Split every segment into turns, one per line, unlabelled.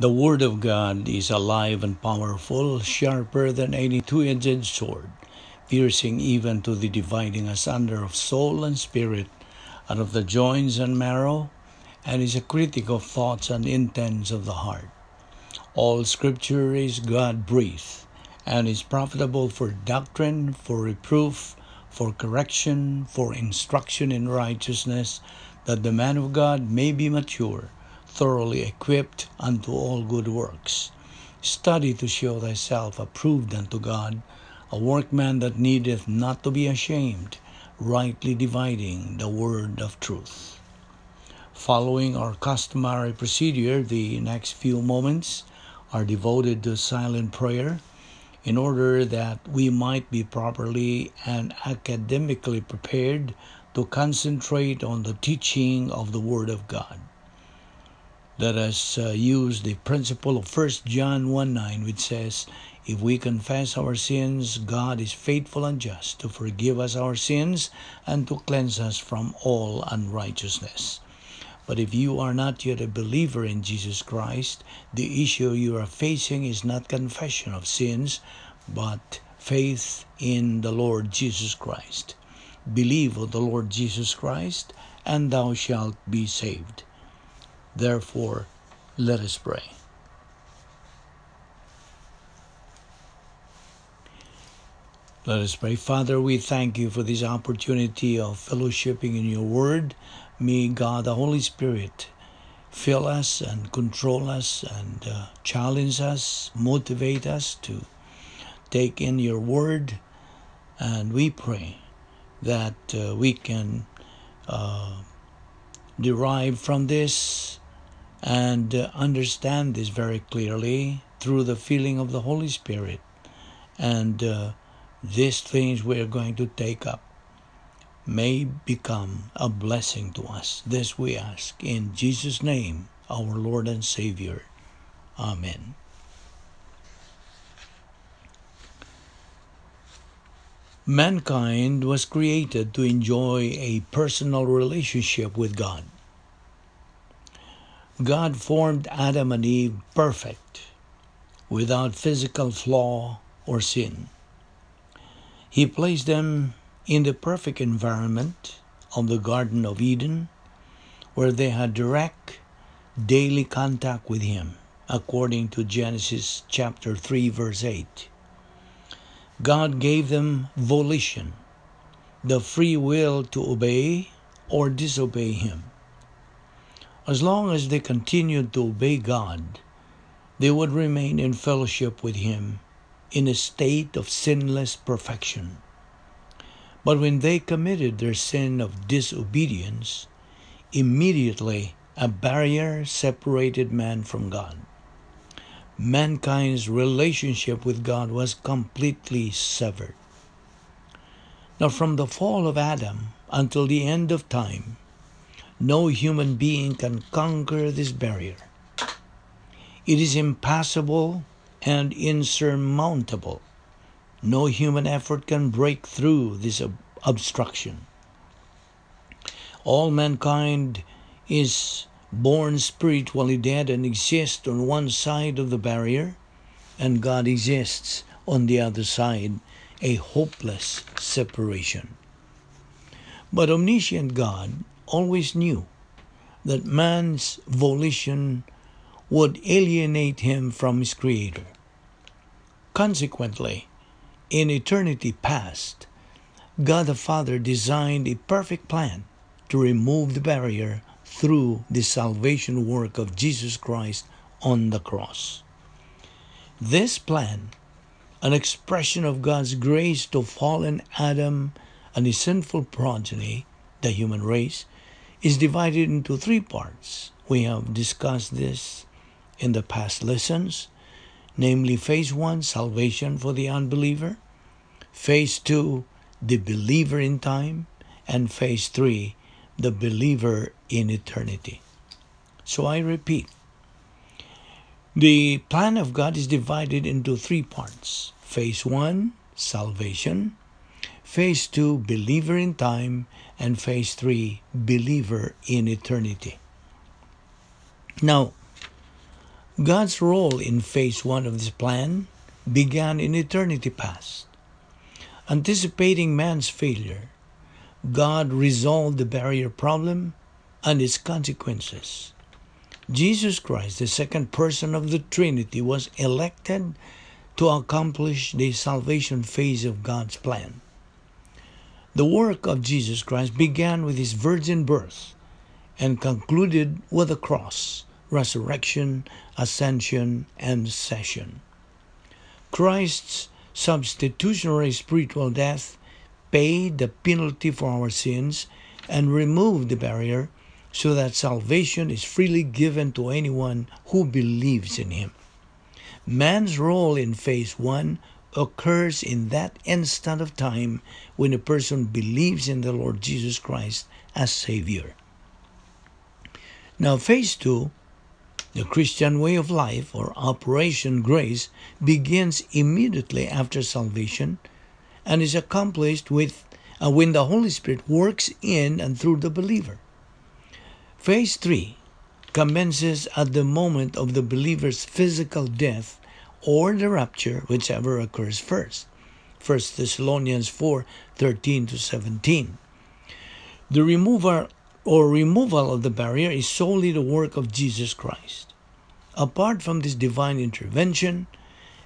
The Word of God is alive and powerful, sharper than any two-edged sword, piercing even to the dividing asunder of soul and spirit, and of the joints and marrow, and is a critic of thoughts and intents of the heart. All Scripture is God-breathed, and is profitable for doctrine, for reproof, for correction, for instruction in righteousness, that the man of God may be mature, thoroughly equipped unto all good works. Study to show thyself approved unto God, a workman that needeth not to be ashamed, rightly dividing the word of truth. Following our customary procedure, the next few moments are devoted to silent prayer in order that we might be properly and academically prepared to concentrate on the teaching of the Word of God. Let us use the principle of 1 John 1:9, which says, if we confess our sins, God is faithful and just to forgive us our sins and to cleanse us from all unrighteousness. But if you are not yet a believer in Jesus Christ, the issue you are facing is not confession of sins, but faith in the Lord Jesus Christ. Believe on the Lord Jesus Christ, and thou shalt be saved. Therefore, let us pray. Let us pray. Father, we thank you for this opportunity of fellowshipping in your word. May God, the Holy Spirit, fill us and control us and challenge us, motivate us to take in your word. And we pray that we can derive from this and understand this very clearly through the feeling of the Holy Spirit. And these things we are going to take up may become a blessing to us. This we ask in Jesus' name, our Lord and Savior. Amen. Mankind was created to enjoy a personal relationship with God. God formed Adam and Eve perfect, without physical flaw or sin. He placed them in the perfect environment of the Garden of Eden, where they had direct, daily contact with Him, according to Genesis chapter 3, verse 8. God gave them volition, the free will to obey or disobey Him. As long as they continued to obey God, they would remain in fellowship with Him in a state of sinless perfection. But when they committed their sin of disobedience, immediately a barrier separated man from God. Mankind's relationship with God was completely severed. Now, from the fall of Adam until the end of time, no human being can conquer this barrier. It is impassable and insurmountable. No human effort can break through this obstruction. All mankind is born spiritually dead and exists on one side of the barrier, and God exists on the other side, a hopeless separation. But omniscient God always knew that man's volition would alienate him from his Creator. Consequently, in eternity past, God the Father designed a perfect plan to remove the barrier through the salvation work of Jesus Christ on the cross. This plan, an expression of God's grace to fallen Adam and his sinful progeny, the human race, is divided into three parts. We have discussed this in the past lessons, namely phase 1, salvation for the unbeliever, phase 2, the believer in time, and phase 3, the believer in eternity. So I repeat, the plan of God is divided into three parts. Phase 1, salvation. Phase 2, believer in time. And phase 3, believer in eternity. Now, God's role in phase 1 of this plan began in eternity past. Anticipating man's failure, God resolved the barrier problem and its consequences. Jesus Christ, the second person of the Trinity, was elected to accomplish the salvation phase of God's plan. The work of Jesus Christ began with his virgin birth and concluded with the cross, resurrection, ascension, and session. Christ's substitutionary spiritual death paid the penalty for our sins and removed the barrier so that salvation is freely given to anyone who believes in him. Man's role in phase 1 occurs in that instant of time when a person believes in the Lord Jesus Christ as Savior. Now, phase 2, the Christian way of life, or Operation Grace, begins immediately after salvation and is accomplished when the Holy Spirit works in and through the believer. Phase 3 commences at the moment of the believer's physical death or the rapture, whichever occurs first. 1 Thessalonians 4:13-17. The removal of the barrier is solely the work of Jesus Christ. Apart from this divine intervention,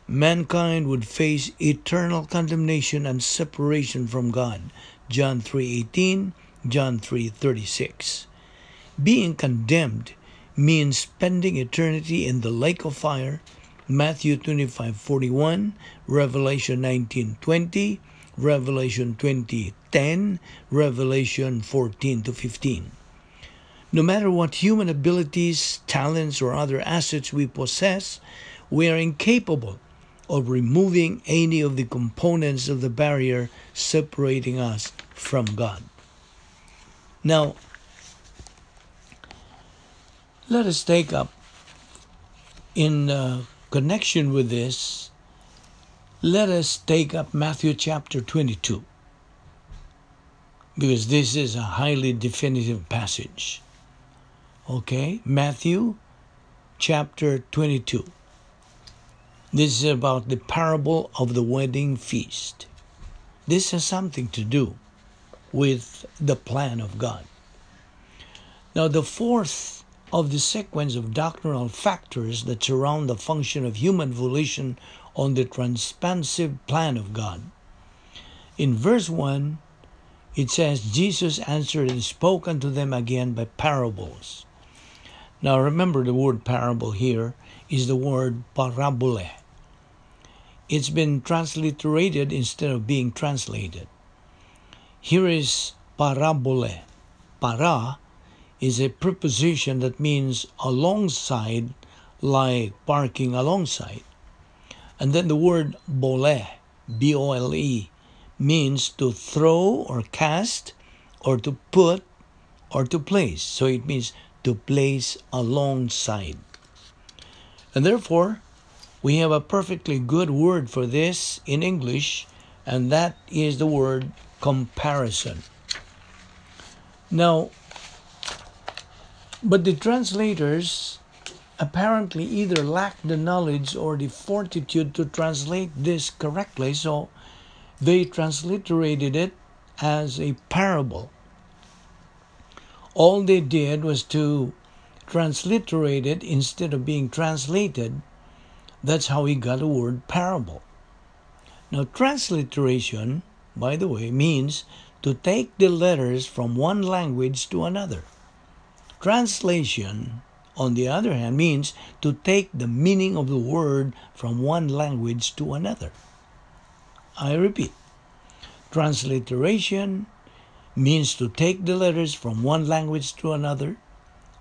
mankind would face eternal condemnation and separation from God. John 3:18, John 3:36. Being condemned means spending eternity in the lake of fire. Matthew 25:41, Revelation 19:20, Revelation 20:10, Revelation 14-15. No matter what human abilities, talents, or other assets we possess, we are incapable of removing any of the components of the barrier separating us from God. Now, let us take up in connection with this, let us take up Matthew chapter 22, because this is a highly definitive passage. Okay, Matthew chapter 22. This is about the parable of the wedding feast. This has something to do with the plan of God. Now, the fourth of the sequence of doctrinal factors that surround the function of human volition on the transpansive plan of God. In verse 1, it says, Jesus answered and spoke unto them again by parables. Now remember, the word parable here is the word parabole. It's been transliterated instead of being translated. Here is parabole. Para is a preposition that means alongside, like parking alongside. And then the word bole, B-O-L-E, means to throw or cast or to put or to place. So it means to place alongside. And therefore, we have a perfectly good word for this in English, and that is the word comparison. Now, but the translators apparently either lack the knowledge or the fortitude to translate this correctly, so they transliterated it as a parable. All they did was to transliterate it instead of being translated. That's how we got the word parable. Now, transliteration, by the way, means to take the letters from one language to another. Translation, on the other hand, means to take the meaning of the word from one language to another. I repeat, transliteration means to take the letters from one language to another,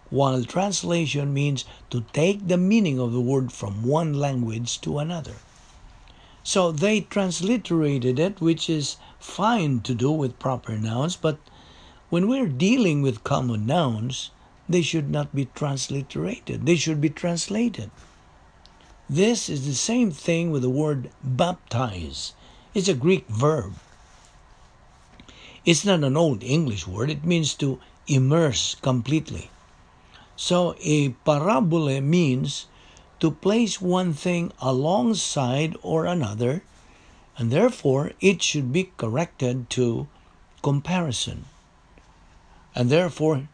while translation means to take the meaning of the word from one language to another. So they transliterated it, which is fine to do with proper nouns, but when we're dealing with common nouns, they should not be transliterated. They should be translated. This is the same thing with the word baptize. It's a Greek verb. It's not an old English word. It means to immerse completely. So a parabole means to place one thing alongside or another, and therefore it should be corrected to comparison. And therefore,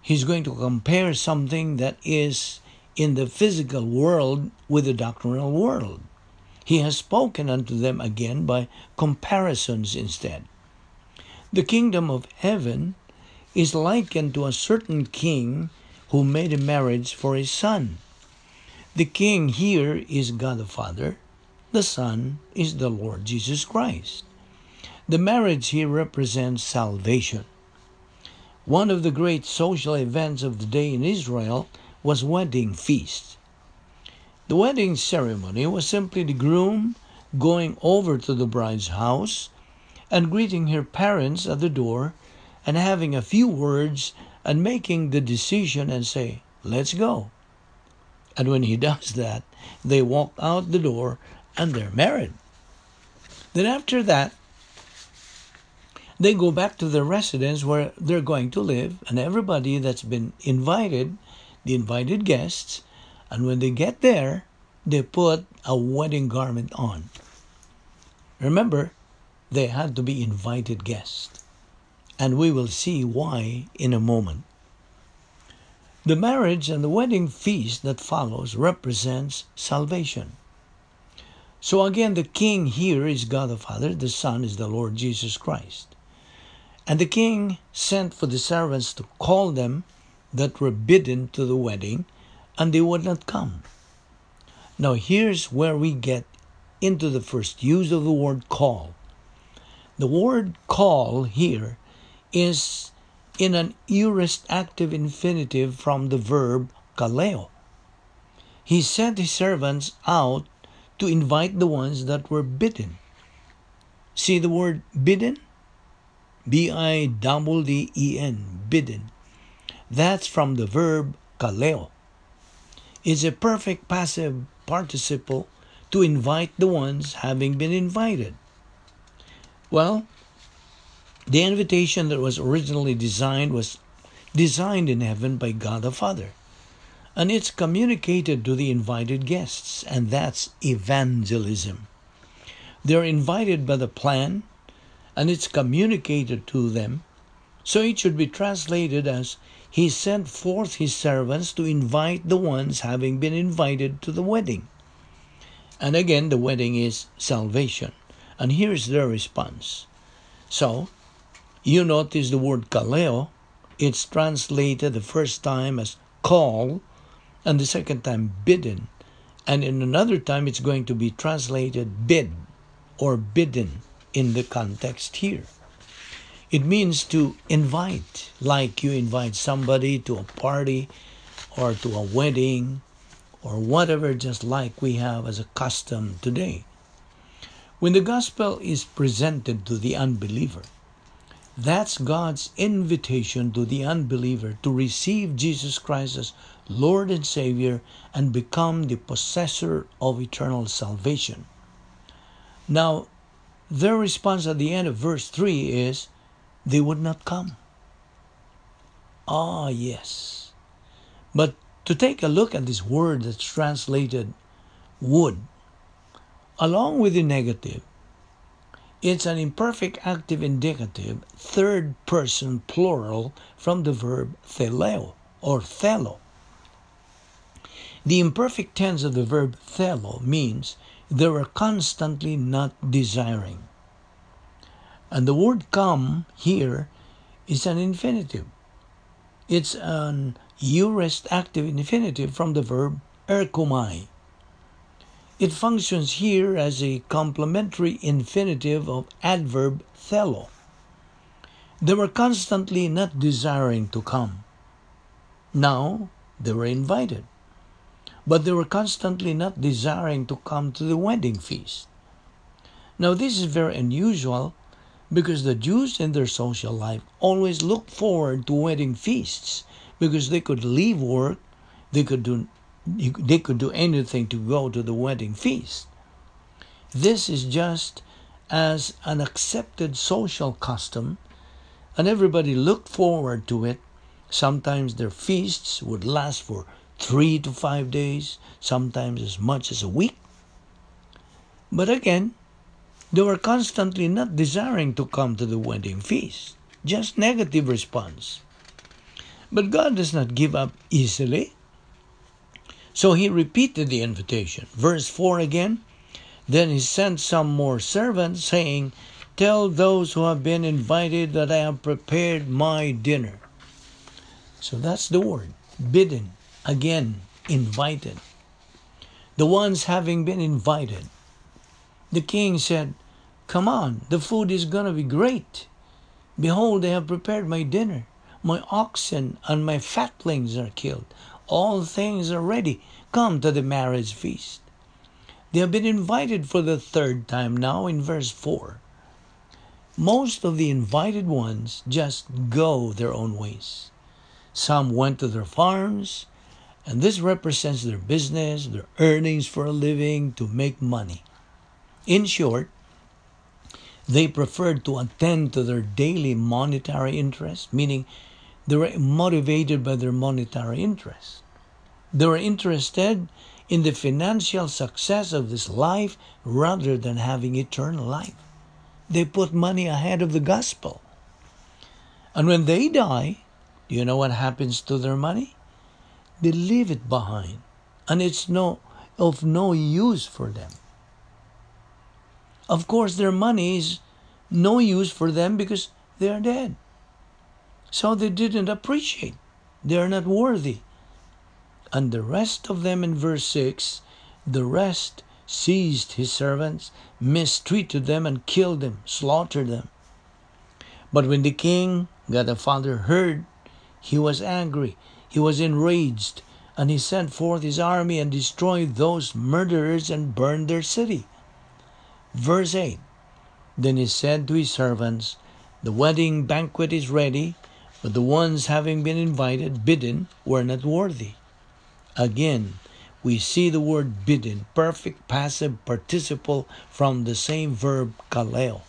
he's going to compare something that is in the physical world with the doctrinal world. He has spoken unto them again by comparisons instead. The kingdom of heaven is likened to a certain king who made a marriage for his son. The king here is God the Father. The Son is the Lord Jesus Christ. The marriage here represents salvation. One of the great social events of the day in Israel was wedding feast. The wedding ceremony was simply the groom going over to the bride's house and greeting her parents at the door and having a few words and making the decision and say, "Let's go." And when he does that, they walk out the door and they're married. Then after that, they go back to their residence where they're going to live, and everybody that's been invited, the invited guests, and when they get there, they put a wedding garment on. Remember, they had to be invited guests, and we will see why in a moment. The marriage and the wedding feast that follows represents salvation. So again, the king here is God the Father, the Son is the Lord Jesus Christ. And the king sent for the servants to call them that were bidden to the wedding, and they would not come. Now here's where we get into the first use of the word call. The word call here is in an aorist active infinitive from the verb kaleo. He sent his servants out to invite the ones that were bidden. See the word bidden? B-I-D-D-E-N, bidden. That's from the verb kaleo. It's a perfect passive participle to invite the ones having been invited. Well, the invitation that was originally designed was designed in heaven by God the Father. And it's communicated to the invited guests, and that's evangelism. They're invited by the plan, and it's communicated to them. So it should be translated as, He sent forth His servants to invite the ones having been invited to the wedding. And again, the wedding is salvation. And here's their response. So, you notice the word kaleo. It's translated the first time as call, and the second time bidden. And in another time, it's going to be translated bid or bidden in the context here. It means to invite, like you invite somebody to a party or to a wedding or whatever, just like we have as a custom today. When the gospel is presented to the unbeliever, that's God's invitation to the unbeliever to receive Jesus Christ as Lord and Savior and become the possessor of eternal salvation. Now, their response at the end of verse 3 is, they would not come. Ah, yes. But to take a look at this word that's translated would, along with the negative, it's an imperfect active indicative, third person plural from the verb theleo or thelo. The imperfect tense of the verb thelo means they were constantly not desiring. And the word come here is an infinitive. It's an aorist active infinitive from the verb erkomai. It functions here as a complementary infinitive of adverb thelo. They were constantly not desiring to come. Now they were invited. But they were constantly not desiring to come to the wedding feast. Now this is very unusual because the Jews in their social life always looked forward to wedding feasts because they could leave work, they could do anything to go to the wedding feast. This is just as an accepted social custom, and everybody looked forward to it. Sometimes their feasts would last for 3 to 5 days, sometimes as much as a week. But again, they were constantly not desiring to come to the wedding feast. Just negative response. But God does not give up easily. So he repeated the invitation. Verse 4 again. Then he sent some more servants, saying, "Tell those who have been invited that I have prepared my dinner." So that's the word. Bidden. Again, invited. The ones having been invited. The king said, "Come on, the food is going to be great. Behold, I have prepared my dinner. My oxen and my fatlings are killed. All things are ready. Come to the marriage feast." They have been invited for the third time now in verse 4. Most of the invited ones just go their own ways. Some went to their farms, and this represents their business, their earnings for a living, to make money. In short, they preferred to attend to their daily monetary interests, meaning they were motivated by their monetary interests. They were interested in the financial success of this life rather than having eternal life. They put money ahead of the gospel. And when they die, do you know what happens to their money? They leave it behind, and it's of no use for them. Of course, their money is no use for them because they are dead. So they didn't appreciate. They are not worthy. And the rest of them in verse 6, the rest seized his servants, mistreated them, and killed them, slaughtered them. But when the king, God the Father, heard, he was angry, he was enraged, and he sent forth his army and destroyed those murderers and burned their city. Verse 8, then he said to his servants, "The wedding banquet is ready, but the ones having been invited, bidden, were not worthy." Again, we see the word bidden, perfect passive participle from the same verb kaleo.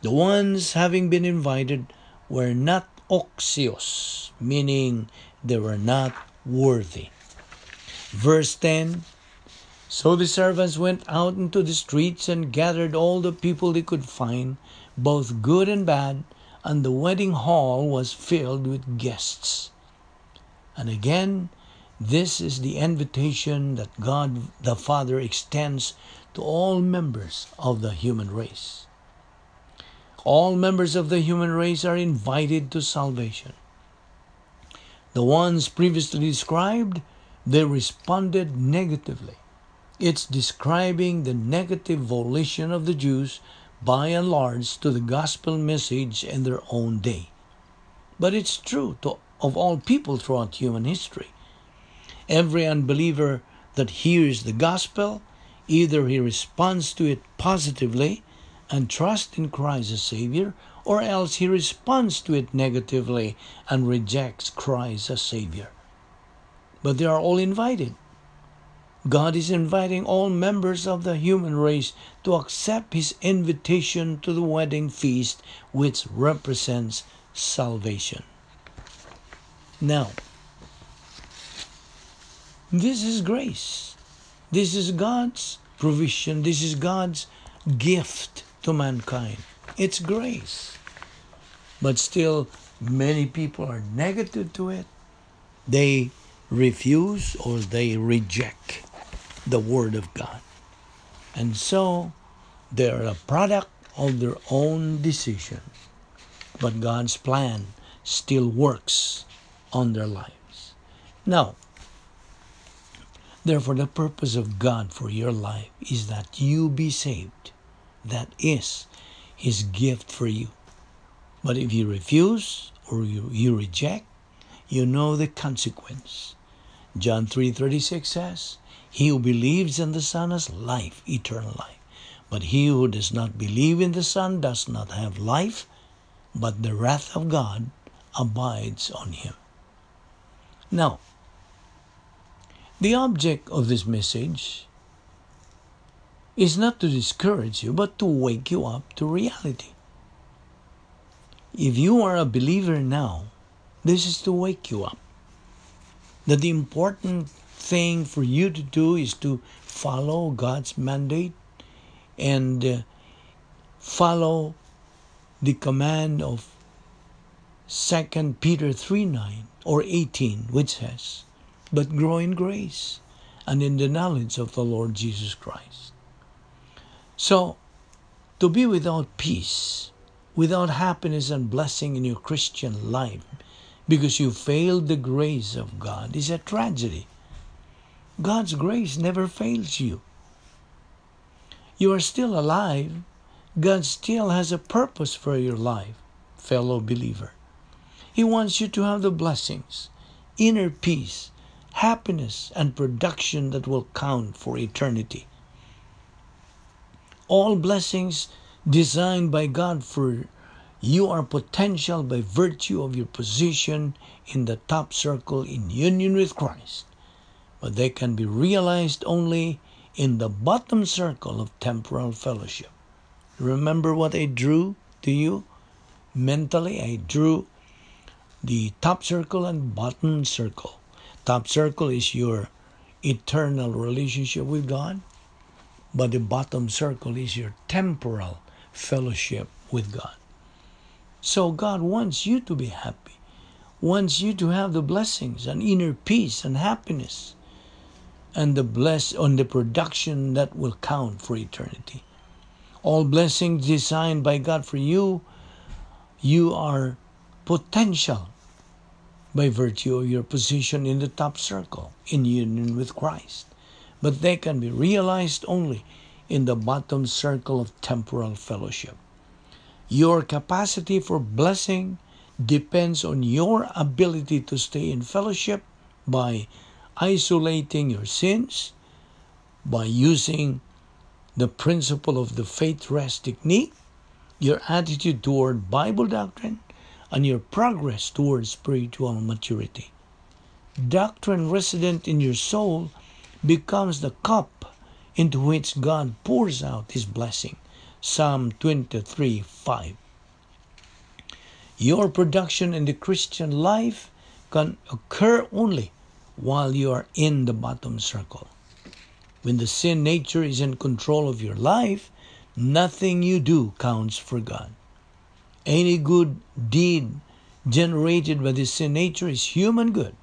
The ones having been invited were not oxios, meaning they were not worthy. Verse 10, so the servants went out into the streets and gathered all the people they could find, both good and bad, and the wedding hall was filled with guests. And again, this is the invitation that God the Father extends to all members of the human race. All members of the human race are invited to salvation. The ones previously described, they responded negatively. It's describing the negative volition of the Jews, by and large, to the gospel message in their own day. But it's true of all people throughout human history. Every unbeliever that hears the gospel, either he responds to it positively and trusts in Christ as Savior, or else he responds to it negatively and rejects Christ as Savior. But they are all invited. God is inviting all members of the human race to accept His invitation to the wedding feast, which represents salvation. Now, this is grace. This is God's provision. This is God's gift to mankind. It's grace. But still, many people are negative to it. They refuse or they reject the Word of God. And so, they're a product of their own decision. But God's plan still works on their lives. Now, therefore, the purpose of God for your life is that you be saved. That is His gift for you. But if you refuse or you reject, you know the consequence. John 3:36 says, "He who believes in the Son has life, eternal life. But he who does not believe in the Son does not have life, but the wrath of God abides on him." Now, the object of this message is not to discourage you, but to wake you up to reality. If you are a believer now, this is to wake you up. that the important thing for you to do is to follow God's mandate and follow the command of 2 Peter 3:9 or 18, which says, "But grow in grace and in the knowledge of the Lord Jesus Christ." So, to be without peace, without happiness and blessing in your Christian life because you failed the grace of God is a tragedy. God's grace never fails you. You are still alive. God still has a purpose for your life, fellow believer. He wants you to have the blessings, inner peace, happiness, and production that will count for eternity. All blessings designed by God for you are potential by virtue of your position in the top circle in union with Christ, but they can be realized only in the bottom circle of temporal fellowship. Remember what I drew to you? Mentally, I drew the top circle and bottom circle. Top circle is your eternal relationship with God, but the bottom circle is your temporal fellowship with God. So God wants you to be happy, wants you to have the blessings and inner peace and happiness and the production that will count for eternity. All blessings designed by God for you, you are potential by virtue of your position in the top circle in union with Christ. But they can be realized only in the bottom circle of temporal fellowship. Your capacity for blessing depends on your ability to stay in fellowship by isolating your sins, by using the principle of the faith rest technique, your attitude toward Bible doctrine, and your progress towards spiritual maturity. Doctrine resident in your soul becomes the cup into which God pours out His blessing. Psalm 23:5. Your production in the Christian life can occur only while you are in the bottom circle. When the sin nature is in control of your life, nothing you do counts for God. Any good deed generated by the sin nature is human good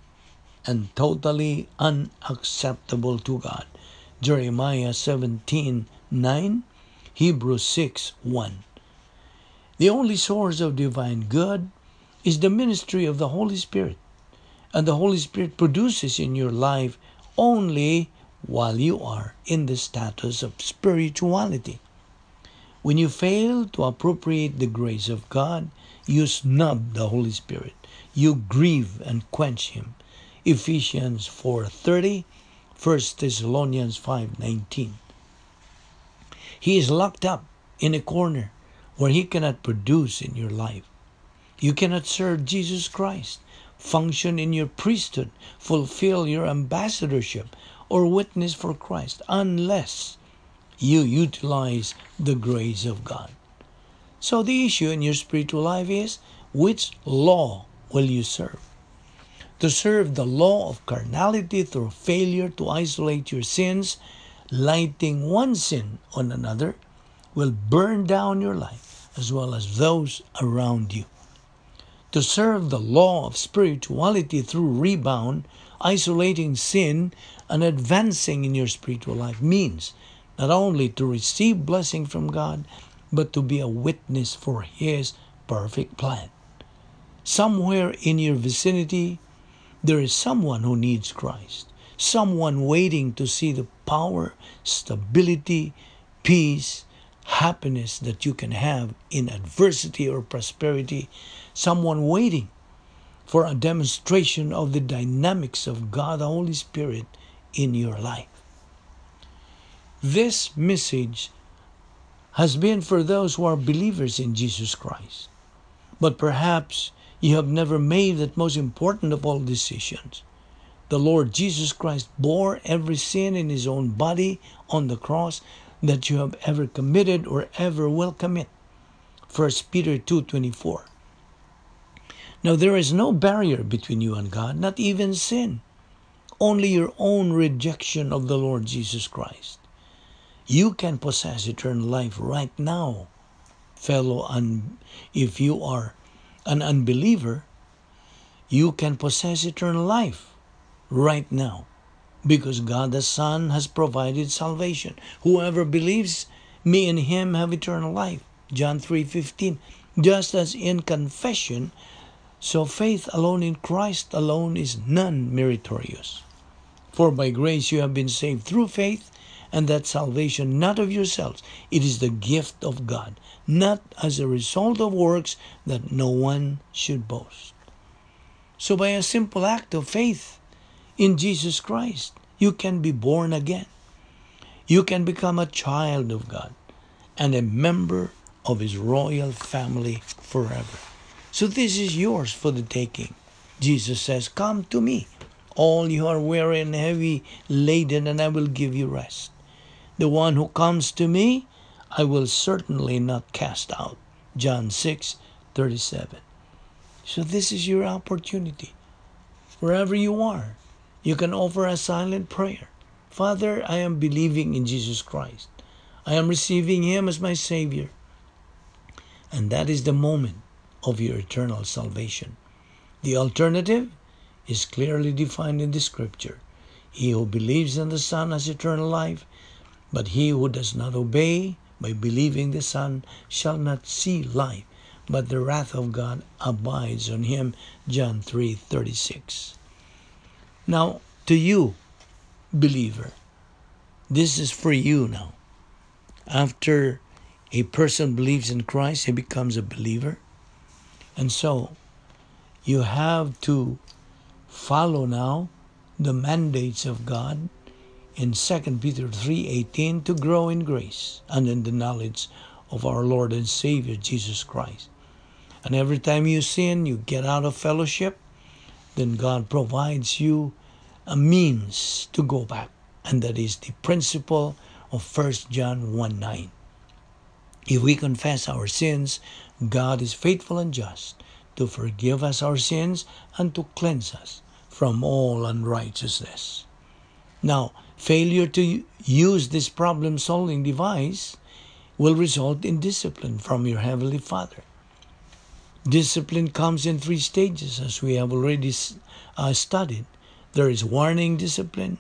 and totally unacceptable to God. Jeremiah 17:9, Hebrews 6:1. The only source of divine good is the ministry of the Holy Spirit, and the Holy Spirit produces in your life only while you are in the status of spirituality. When you fail to appropriate the grace of God, you snub the Holy Spirit. You grieve and quench Him. Ephesians 4:30, 1 Thessalonians 5:19. He is locked up in a corner where He cannot produce in your life. You cannot serve Jesus Christ, function in your priesthood, fulfill your ambassadorship, or witness for Christ unless you utilize the grace of God. So the issue in your spiritual life is, which law will you serve? To serve the law of carnality through failure to isolate your sins, lighting one sin on another, will burn down your life as well as those around you. To serve the law of spirituality through rebound, isolating sin, and advancing in your spiritual life means not only to receive blessing from God, but to be a witness for His perfect plan. Somewhere in your vicinity, there is someone who needs Christ, someone waiting to see the power, stability, peace, happiness that you can have in adversity or prosperity, someone waiting for a demonstration of the dynamics of God the Holy Spirit in your life. This message has been for those who are believers in Jesus Christ. But perhaps you have never made that most important of all decisions. The Lord Jesus Christ bore every sin in His own body on the cross that you have ever committed or ever will commit. 1 Peter 2:24. Now there is no barrier between you and God, not even sin. only your own rejection of the Lord Jesus Christ. You can possess eternal life right now, if you are an unbeliever, you can possess eternal life right now because God the Son has provided salvation. Whoever believes me in him have eternal life. John 3:15. Just as in confession, so faith alone in Christ alone is non-meritorious. For by grace you have been saved through faith, and that salvation not of yourselves. It is the gift of God, not as a result of works, that no one should boast. So by a simple act of faith in Jesus Christ, you can be born again. You can become a child of God and a member of his royal family forever. So this is yours for the taking. Jesus says, "Come to me, all you are weary and heavy laden, and I will give you rest. The one who comes to me, I will certainly not cast out." John 6:37. So this is your opportunity. Wherever you are, you can offer a silent prayer. Father, I am believing in Jesus Christ. I am receiving him as my Savior. And that is the moment of your eternal salvation. The alternative is clearly defined in the Scripture. He who believes in the Son has eternal life, but he who does not obey by believing the Son shall not see life, but the wrath of God abides on him. John 3:36. Now, to you, believer, this is for you now. After a person believes in Christ, he becomes a believer. And so, you have to follow now the mandates of God in 2 Peter 3:18 to grow in grace and in the knowledge of our Lord and Savior Jesus Christ. And every time you sin, you get out of fellowship, then God provides you a means to go back. And that is the principle of 1 John 1:9. If we confess our sins, God is faithful and just to forgive us our sins and to cleanse us from all unrighteousness. Now, failure to use this problem-solving device will result in discipline from your Heavenly Father. Discipline comes in 3 stages, as we have already studied. There is warning discipline,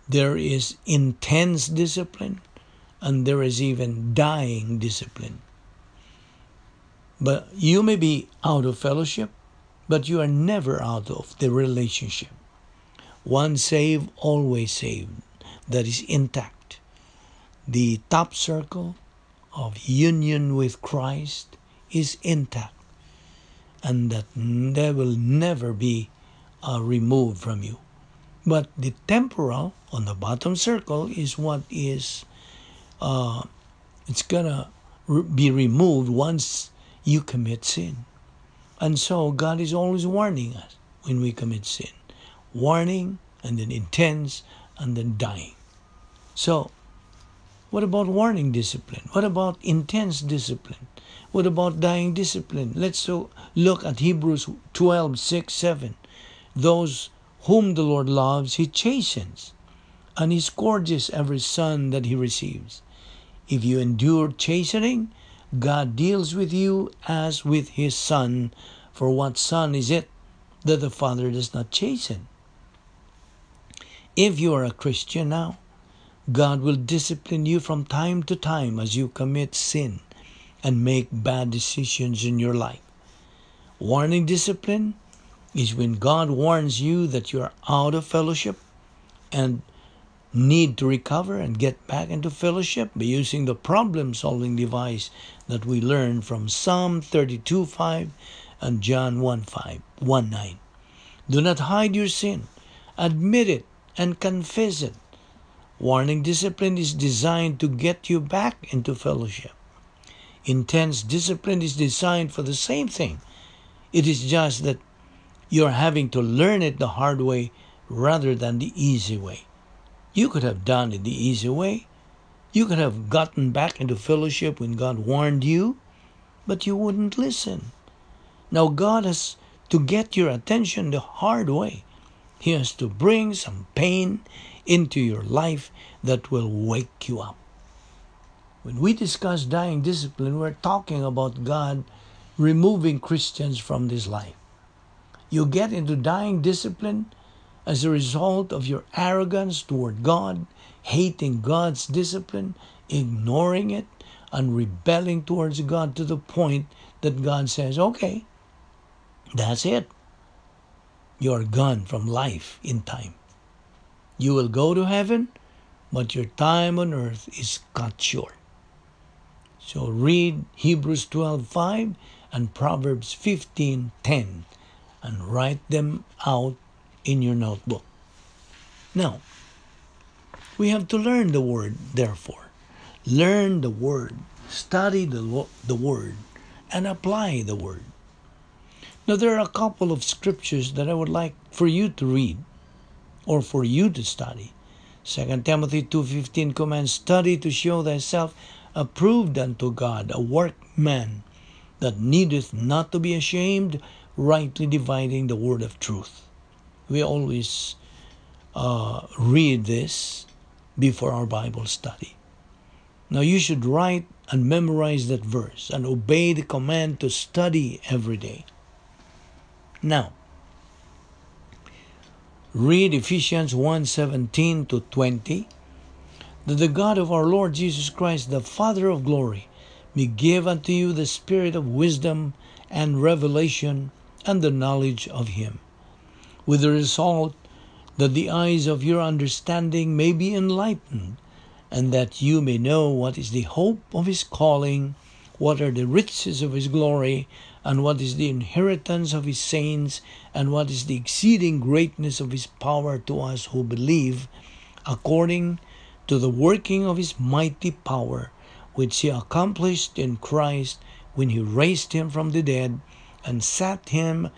there is intense discipline, and there is even dying discipline. But you may be out of fellowship, but you are never out of the relationship. Once saved, always saved. That is intact. The top circle of union with Christ is intact, and that will never be removed from you. But the temporal on the bottom circle is what is it's gonna be removed once you commit sin. And so God is always warning us when we commit sin. Warning, and then intense, and then dying. So, what about warning discipline? What about intense discipline? What about dying discipline? Let's look at Hebrews 12:6-7. Those whom the Lord loves, he chastens, and he scourges every son that he receives. If you endure chastening, God deals with you as with his son. For what son is it that the Father does not chasten? If you are a Christian now, God will discipline you from time to time as you commit sin and make bad decisions in your life. Warning discipline is when God warns you that you are out of fellowship and need to recover and get back into fellowship by using the problem-solving device that we learned from Psalm 32:5 and John 1:9. Do not hide your sin. Admit it and confess it. Warning discipline is designed to get you back into fellowship. Intense discipline is designed for the same thing. It is just that you're having to learn it the hard way rather than the easy way. You could have done it the easy way. You could have gotten back into fellowship when God warned you, but you wouldn't listen. Now God has to get your attention the hard way. He has to bring some pain into your life that will wake you up. When we discuss dying discipline, we're talking about God removing Christians from this life. You get into dying discipline as a result of your arrogance toward God, hating God's discipline, ignoring it, and rebelling towards God to the point that God says, okay, that's it. You are gone from life in time. You will go to heaven, but your time on earth is cut short. So read Hebrews 12:5 and Proverbs 15:10 and write them out in your notebook. Now, we have to learn the word, therefore. Learn the word, study the word, and apply the word. Now, there are a couple of scriptures that I would like for you to read or for you to study. 2 Timothy 2:15 commands, study to show thyself approved unto God, a workman that needeth not to be ashamed, rightly dividing the word of truth. We always read this before our Bible study. Now you should write and memorize that verse and obey the command to study every day. Now, read Ephesians 1:17-20, that the God of our Lord Jesus Christ, the Father of glory, may give unto you the spirit of wisdom and revelation and the knowledge of Him, with the result that the eyes of your understanding may be enlightened, and that you may know what is the hope of His calling, what are the riches of His glory, and what is the inheritance of His saints, and what is the exceeding greatness of His power to us who believe, according to the working of His mighty power, which He accomplished in Christ when He raised Him from the dead and sat Him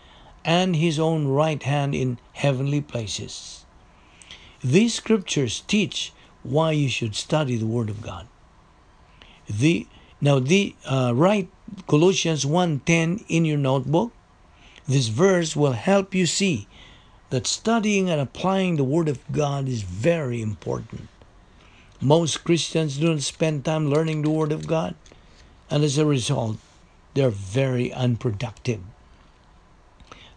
and His own right hand in heavenly places. These scriptures teach why you should study the Word of God. Write Colossians 1:10 in your notebook. This verse will help you see that studying and applying the Word of God is very important. Most Christians don't spend time learning the Word of God, and as a result, they're very unproductive.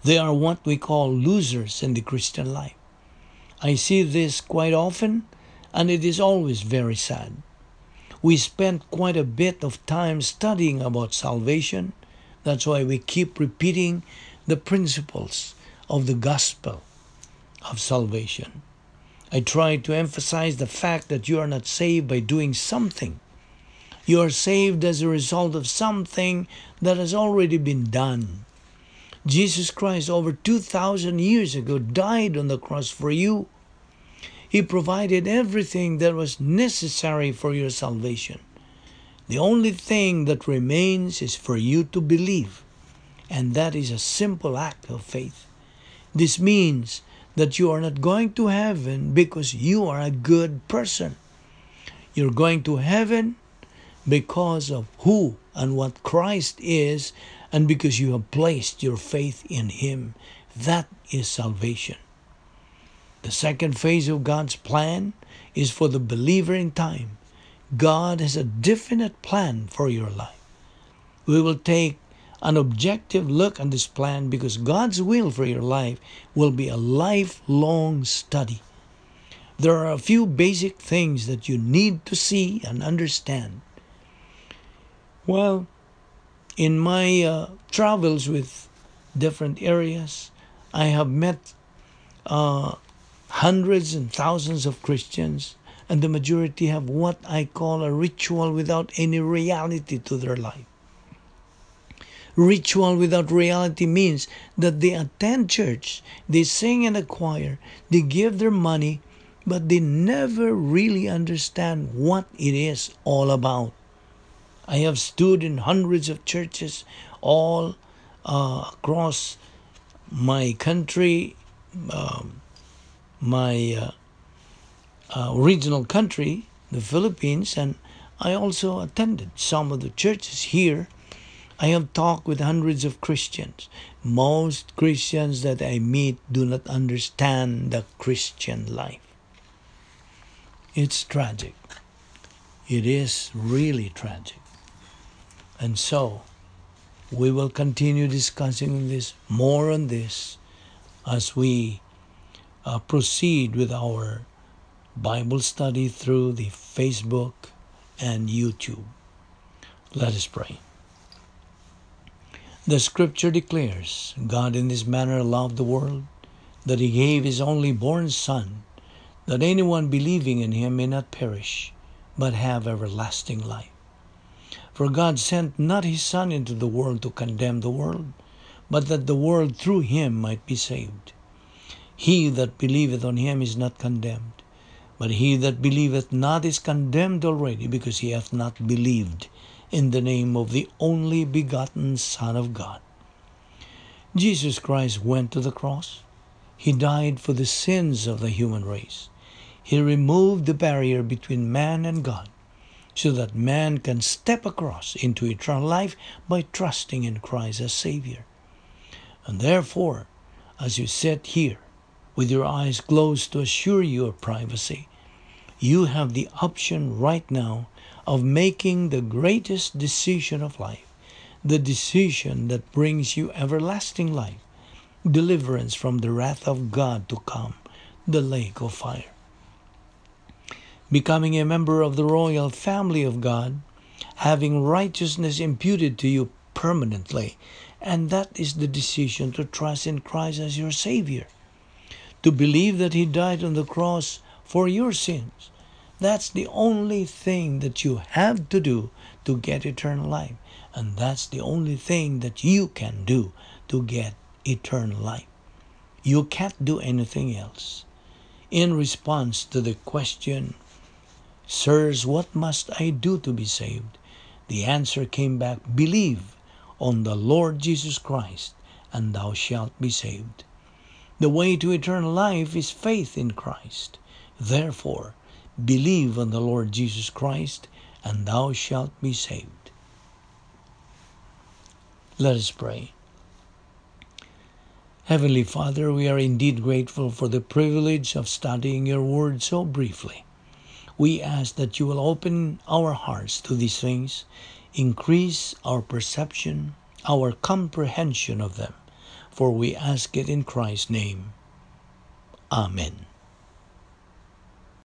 They are what we call losers in the Christian life. I see this quite often, and it is always very sad. We spend quite a bit of time studying about salvation. That's why we keep repeating the principles of the gospel of salvation. I try to emphasize the fact that you are not saved by doing something. You are saved as a result of something that has already been done. Jesus Christ, over 2,000 years ago, died on the cross for you. He provided everything that was necessary for your salvation. The only thing that remains is for you to believe, and that is a simple act of faith. This means that you are not going to heaven because you are a good person. You're going to heaven because of who and what Christ is, and because you have placed your faith in Him. That is salvation. The second phase of God's plan is for the believer in time. God has a definite plan for your life. We will take an objective look at this plan because God's will for your life will be a lifelong study. There are a few basic things that you need to see and understand. Well, in my travels with different areas, I have met hundreds and thousands of Christians, and the majority have what I call a ritual without any reality to their life. Ritual without reality means that they attend church, they sing in a choir, they give their money, but they never really understand what it is all about. I have stood in hundreds of churches all across my country, my original country, the Philippines, and I also attended some of the churches here. I have talked with hundreds of Christians. Most Christians that I meet do not understand the Christian life. It's tragic. It is really tragic. And so, we will continue discussing this, more on this, as we proceed with our Bible study through the Facebook and YouTube. Let us pray. The scripture declares, God in this manner loved the world, that he gave his only born Son, that anyone believing in him may not perish, but have everlasting life. For God sent not his Son into the world to condemn the world, but that the world through him might be saved. He that believeth on him is not condemned, but he that believeth not is condemned already, because he hath not believed in the name of the only begotten Son of God. Jesus Christ went to the cross. He died for the sins of the human race. He removed the barrier between man and God, so that man can step across into eternal life by trusting in Christ as Savior. And therefore, as you sit here with your eyes closed to assure you of privacy, you have the option right now of making the greatest decision of life, the decision that brings you everlasting life, deliverance from the wrath of God to come, the lake of fire. Becoming a member of the royal family of God, having righteousness imputed to you permanently, and that is the decision to trust in Christ as your Savior, to believe that he died on the cross for your sins. That's the only thing that you have to do to get eternal life. And that's the only thing that you can do to get eternal life. You can't do anything else. In response to the question, "Sirs, what must I do to be saved?" the answer came back, "Believe on the Lord Jesus Christ, and thou shalt be saved." The way to eternal life is faith in Christ. Therefore, believe on the Lord Jesus Christ, and thou shalt be saved. Let us pray. Heavenly Father, we are indeed grateful for the privilege of studying your word so briefly. We ask that you will open our hearts to these things, increase our perception, our comprehension of them, for we ask it in Christ's name. Amen.